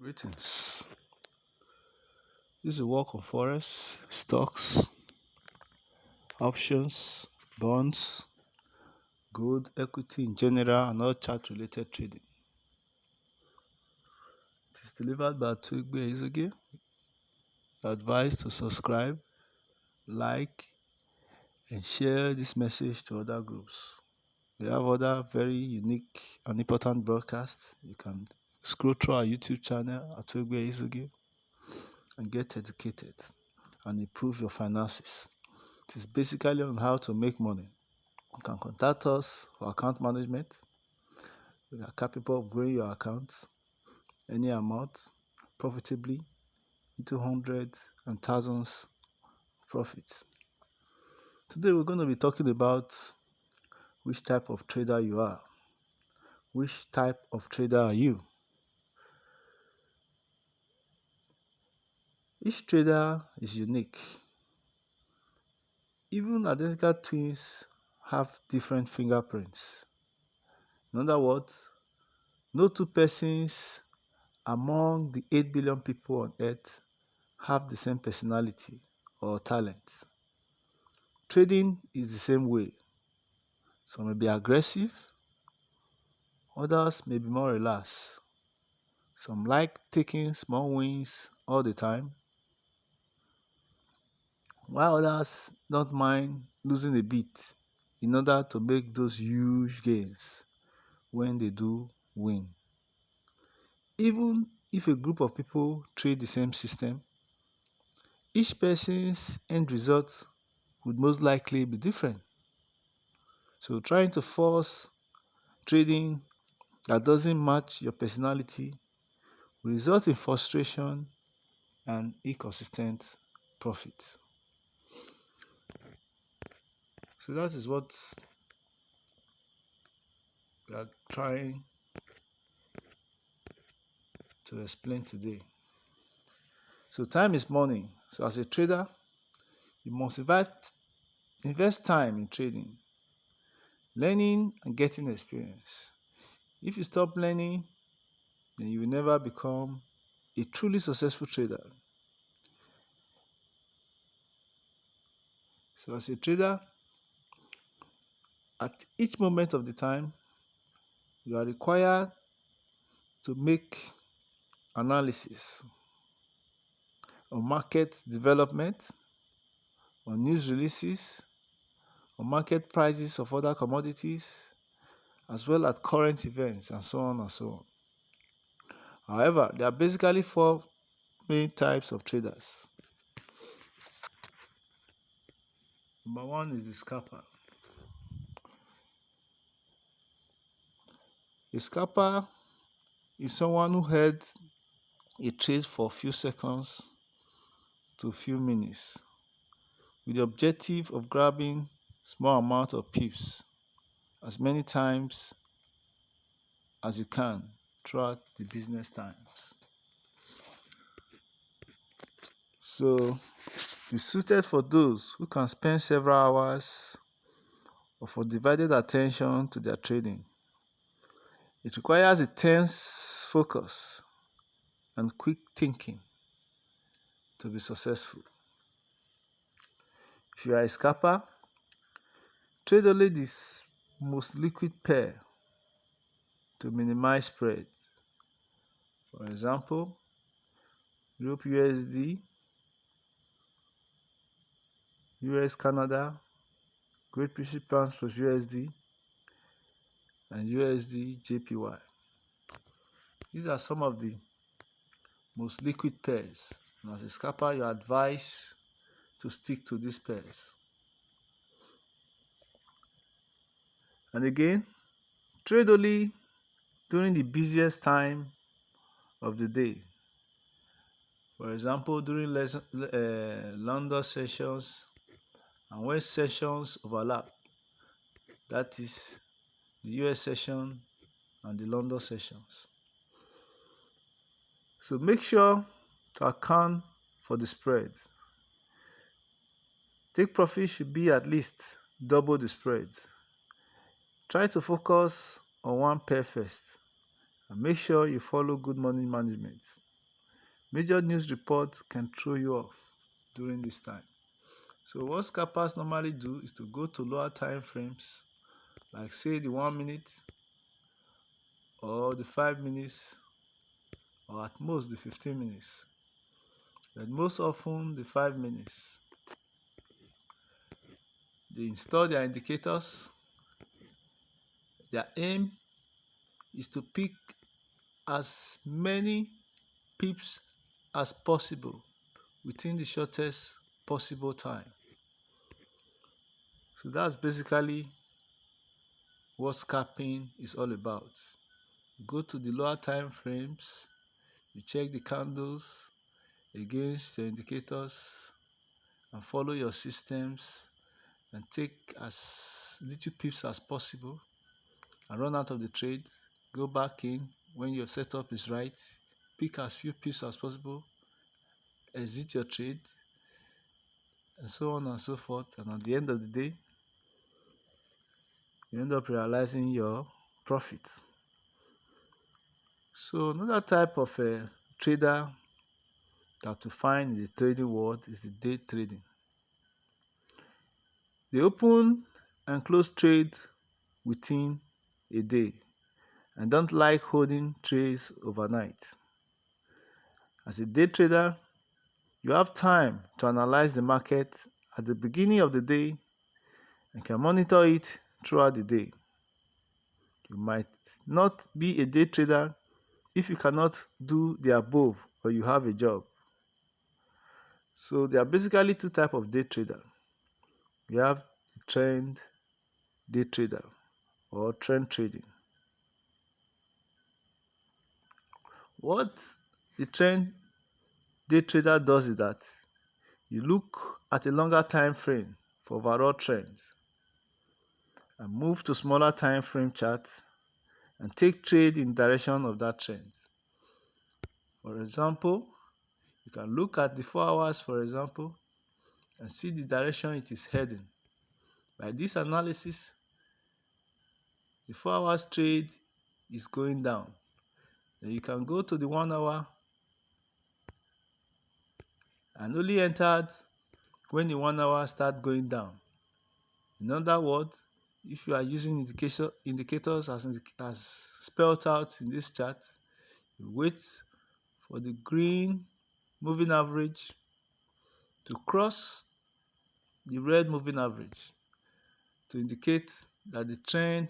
Greetings. This is a work on forex, stocks, options, bonds, gold, equity in general, and all chart-related trading. It is delivered by Atwegbe Ezeoge. Advised to subscribe, like, and share this message to other groups. We have other very unique and important broadcasts. You can scroll through our YouTube channel, Atwegbe Ezeoge, and get educated and improve your finances. It is basically on how to make money. You can contact us for account management. We are capable of growing your accounts any amount profitably into hundreds and thousands of profits. Today we're going to be talking about which type of trader you are. Which type of trader are you? Each trader is unique. Even identical twins have different fingerprints. In other words, no two persons among the 8 billion people on earth have the same personality or talent. Trading is the same way. Some may be aggressive, others may be more relaxed. Some like taking small wins all the time, while others don't mind losing a bit in order to make those huge gains when they do win. Even if a group of people trade the same system, each person's end result would most likely be different. So trying to force trading that doesn't match your personality will result in frustration and inconsistent profits. So that is what we are trying to explain today. So time is money. So as a trader, you must invest time in trading, learning and getting experience. If you stop learning, then you will never become a truly successful trader. So as a trader, at each moment of the time, you are required to make analysis on market development, on news releases, on market prices of other commodities, as well as current events, and so on and so on. However, there are basically 4 main types of traders. Number 1 is the scalper. A scalper is someone who held a trade for a few seconds to a few minutes with the objective of grabbing small amount of pips as many times as you can throughout the business times. So it's suited for those who can spend several hours of undivided attention to their trading. It requires intense focus and quick thinking to be successful. If you are a scalper, trade only the most liquid pair to minimize spread. For example, Europe USD, US Canada, Great British Pounds plus USD, and USD JPY. These are some of the most liquid pairs, and as a scalper you are advised to stick to these pairs. And again, trade only during the busiest time of the day. For example, during London sessions and when sessions overlap, that is the US session and the London sessions. So make sure to account for the spread. Take profit should be at least double the spread. Try to focus on one pair first and make sure you follow good money management. Major news reports can throw you off during this time. So what scalpers normally do is to go to lower time frames, like say the 1 minute or the 5 minutes or at most the 15 minutes. But most often the 5 minutes. They install their indicators. Their aim is to pick as many pips as possible within the shortest possible time. So that's basically what scalping is all about. You go to the lower time frames, you check the candles against the indicators and follow your systems and take as little pips as possible and run out of the trade. Go back in when your setup is right, pick as few pips as possible, exit your trade, and so on and so forth. And at the end of the day, you end up realizing your profits. So another type of a trader that you find in the trading world is the day trading. They open and close trade within a day and don't like holding trades overnight. As a day trader, you have time to analyze the market at the beginning of the day and can monitor it throughout the day. You might not be a day trader if you cannot do the above or you have a job. So there are basically two types of day trader. We have the trend day trader or trend trading. What the trend day trader does is that you look at a longer time frame for overall trends and move to smaller time frame charts and take trade in direction of that trend. For example, you can look at the 4 hours, for example, and see the direction it is heading. By this analysis, the 4 hours trade is going down. Then you can go to the 1 hour and only enter when the 1 hour starts going down. In other words, if you are using indicators as spelled out in this chart, you wait for the green moving average to cross the red moving average to indicate that the trend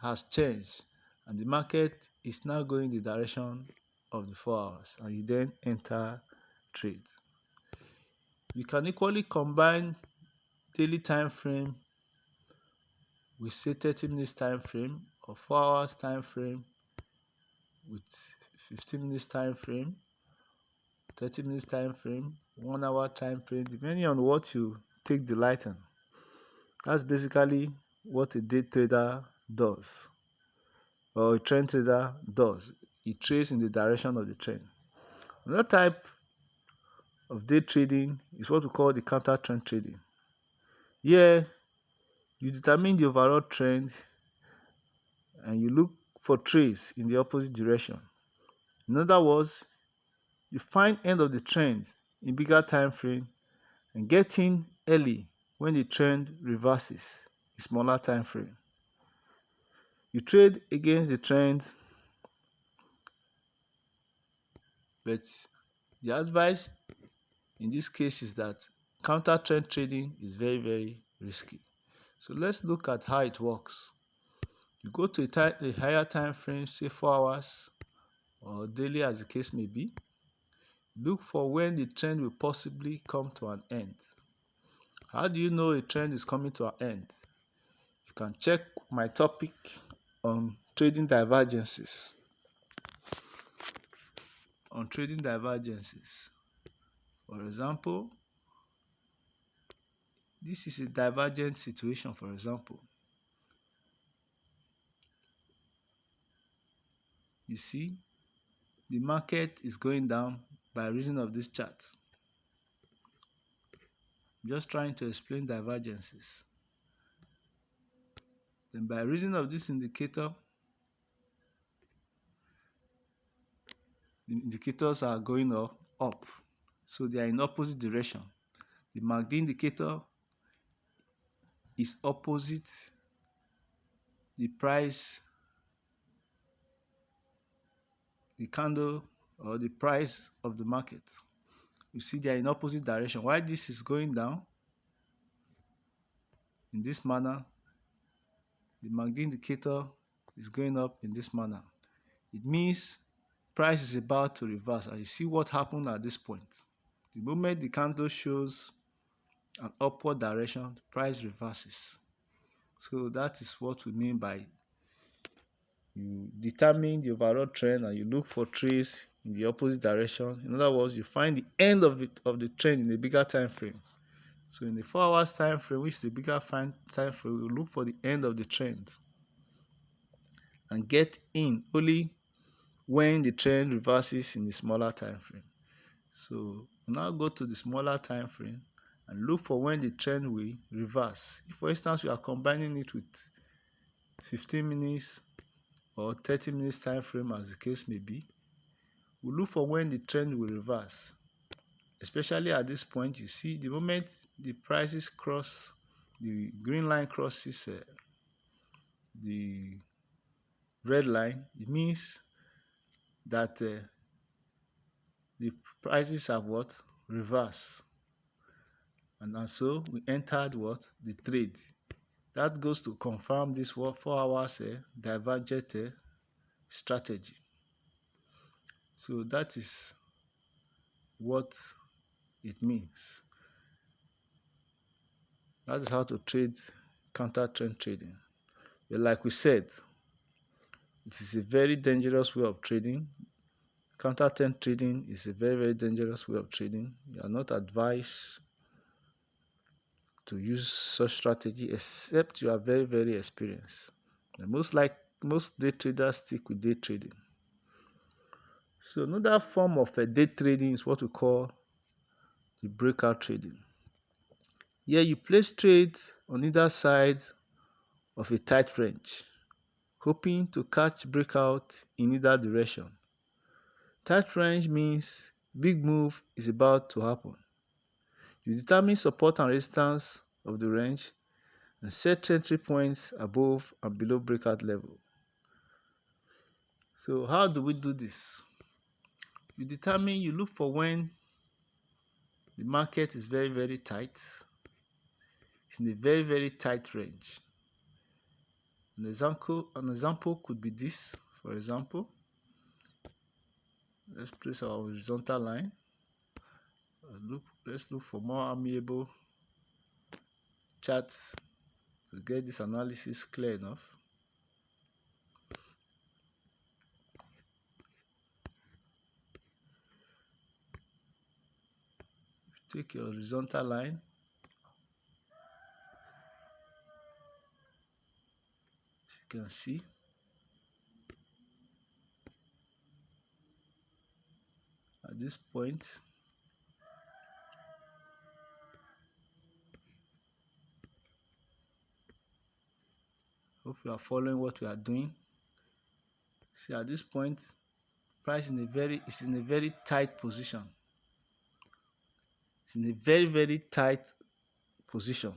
has changed and the market is now going the direction of the 4 hours, and you then enter trades. You can equally combine daily time frame with say 30 minutes time frame or 4 hours time frame with 15 minutes time frame, 30 minutes time frame, 1 hour time frame, depending on what you take delight in. That's basically what a day trader does, or a trend trader does. He trades in the direction of the trend. Another type of day trading is what we call the counter trend trading. Here, you determine the overall trend and you look for trades in the opposite direction. In other words, you find end of the trend in bigger time frame and get in early when the trend reverses in smaller time frame. You trade against the trend, but the advice in this case is that counter trend trading is very, very risky. So let's look at how it works. You go to a higher time frame, say 4 hours or daily as the case may be. Look for when the trend will possibly come to an end. How do you know a trend is coming to an end? You can check my topic on trading divergences. For example, this is a divergent situation, for example. You see, the market is going down by reason of this chart. I'm just trying to explain divergences. Then by reason of this indicator, the indicators are going up. So they are in opposite direction. The MACD indicator is opposite the price, the candle or the price of the market. You see they are in opposite direction. While this is going down in this manner, the MACD indicator is going up in this manner. It means price is about to reverse, and you see what happened at this point. The moment the candle shows an upward direction, the price reverses. So that is what we mean by you determine the overall trend and you look for trades in the opposite direction. In other words, you find the end of the trend in a bigger time frame. So in the 4 hours time frame, which is the bigger time frame, we look for the end of the trend and get in only when the trend reverses in the smaller time frame. So now go to the smaller time frame and look for when the trend will reverse. If, for instance, we are combining it with 15 minutes or 30 minutes time frame, as the case may be, we look for when the trend will reverse. Especially at this point, you see the moment the prices cross, the green line crosses the red line, it means that the prices have what? Reverse. And so we entered what? The trade. That goes to confirm this 4 hours divergent strategy. So that is what it means. That is how to trade counter trend trading. But like we said, it is a very dangerous way of trading. Counter trend trading is a very, very dangerous way of trading. You are not advised to use such strategy except you are very, very experienced. And most day traders stick with day trading. So another form of day trading is what we call the breakout trading. Here you place trades on either side of a tight range, hoping to catch breakout in either direction. Tight range means big move is about to happen. You determine support and resistance of the range and set entry points above and below breakout level. So how do we do this? You look for when the market is very, very tight. It's in a very, very tight range. An example could be this. For example, let's place our horizontal line. Let's look for more amiable charts to get this analysis clear enough. Take your horizontal line, as you can see, at this point, hope you are following what we are doing. See, at this point, price is in a very tight position. It's in a very, very tight position.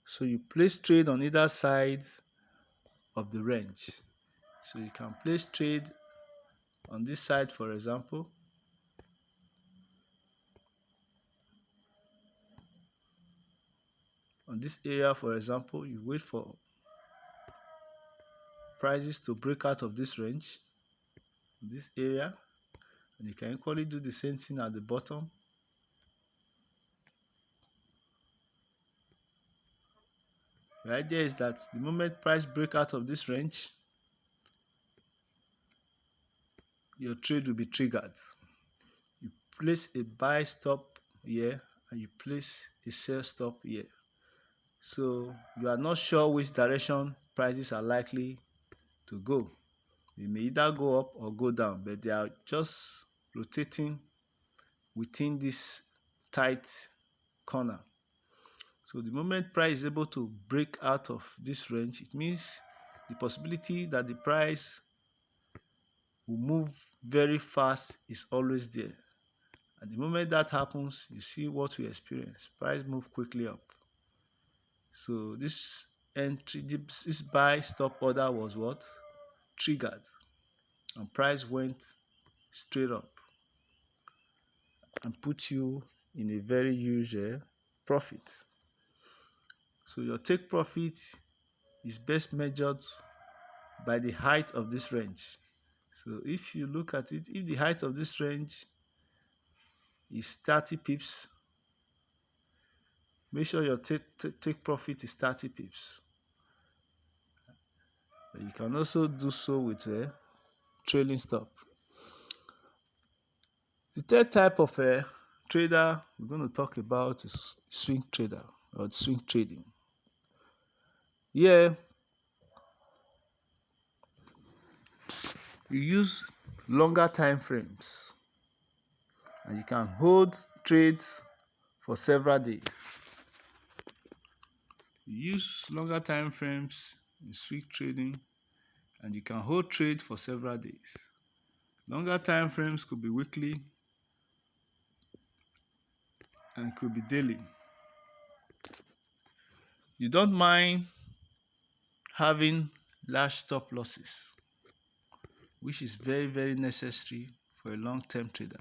So you place trade on either side of the range. So you can place trade on this side, for example. On this area, for example, you wait for prices to break out of this range, this area, and you can equally do the same thing at the bottom. The idea is that the moment price break out of this range, your trade will be triggered. You place a buy stop here and you place a sell stop here. So you are not sure which direction prices are likely to go. They may either go up or go down, but they are just rotating within this tight corner. So the moment price is able to break out of this range, it means the possibility that the price will move very fast is always there. At the moment that happens, you see what we experience. Price move quickly up. So this buy stop order was what? Triggered. And price went straight up and put you in a very huge profit. So your take profit is best measured by the height of this range. So if you look at it, if the height of this range is 30 pips, make sure your take profit is 30 pips. But you can also do so with a trailing stop. The third type of a trader we're going to talk about is swing trader or swing trading. Here, you use longer time frames and you can hold trades for several days. You use longer time frames in swing trading and you can hold trade for several days. Longer time frames could be weekly and could be daily. You don't mind having large stop losses, which is very, very necessary for a long-term trader.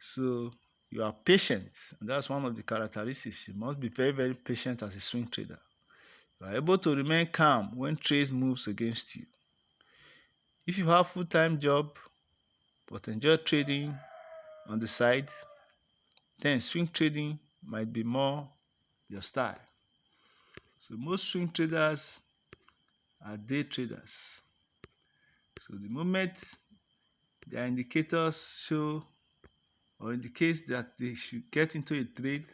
So you are patient, and that's one of the characteristics. You must be very, very patient as a swing trader. You are able to remain calm when trade moves against you. If you have full-time job but enjoy trading on the side, then swing trading might be more your style. So most swing traders are day traders. So the moment their indicators show or indicates that they should get into a trade,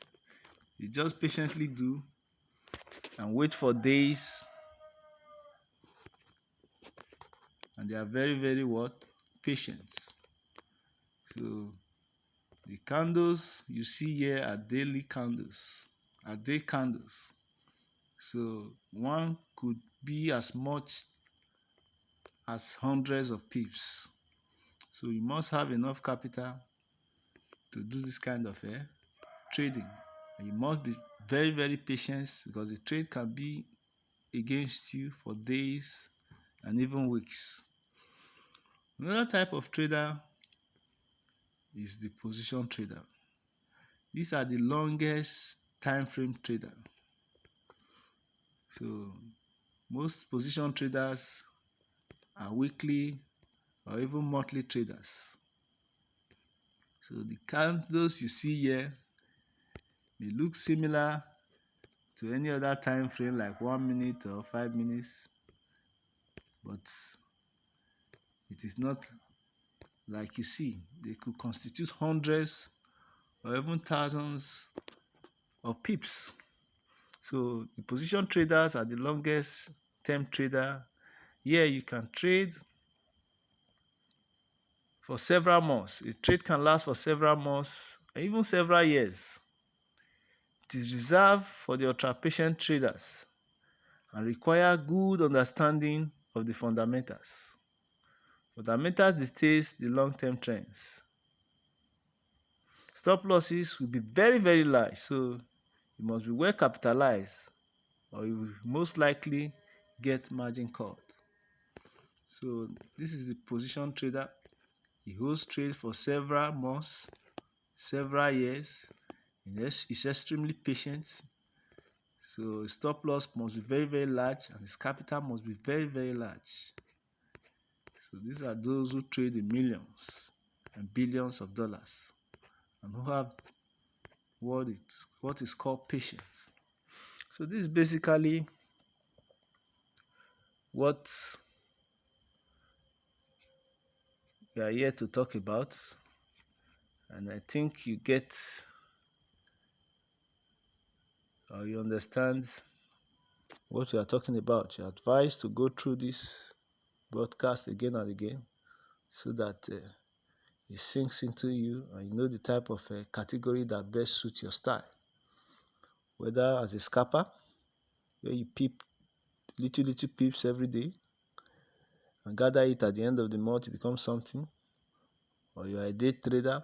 they just patiently do and wait for days, and they are very, very patient. So the candles you see here are daily candles, are day candles. So one could be as much as hundreds of pips. So you must have enough capital to do this kind of trading. And you must be very, very patient because the trade can be against you for days and even weeks. Another type of trader is the position trader. These are the longest time frame trader. So most position traders are weekly or even monthly traders. So the candles you see here may look similar to any other time frame like 1 minute or 5 minutes, but it is not like you see. They could constitute hundreds or even thousands of pips. So the position traders are the longest term trader. Here you can trade for several months. A trade can last for several months, even several years. It is reserved for the ultra-patient traders and require good understanding of the fundamentals. Fundamentals dictate the long-term trends. Stop losses will be very, very large, so you must be well capitalized or you will most likely get margin cut. So this is the position trader. He holds trade for several months, several years. He's extremely patient. So his stop loss must be very, very large and his capital must be very, very large. So these are those who trade in millions and billions of dollars and who have what is called patience. So this is basically what we are here to talk about, and I think you get or you understand what we are talking about. You're advised to go through this broadcast again and again so that it sinks into you and you know the type of category that best suits your style. Whether as a scalper, where you peep little peeps every day, and gather it at the end of the month to become something, or you are a day trader,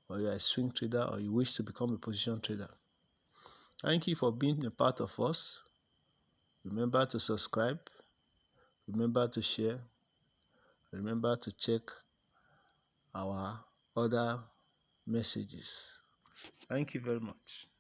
or you are a swing trader, or you wish to become a position trader. Thank you for being a part of us. Remember to subscribe, remember to share, remember to check our other messages. Thank you very much.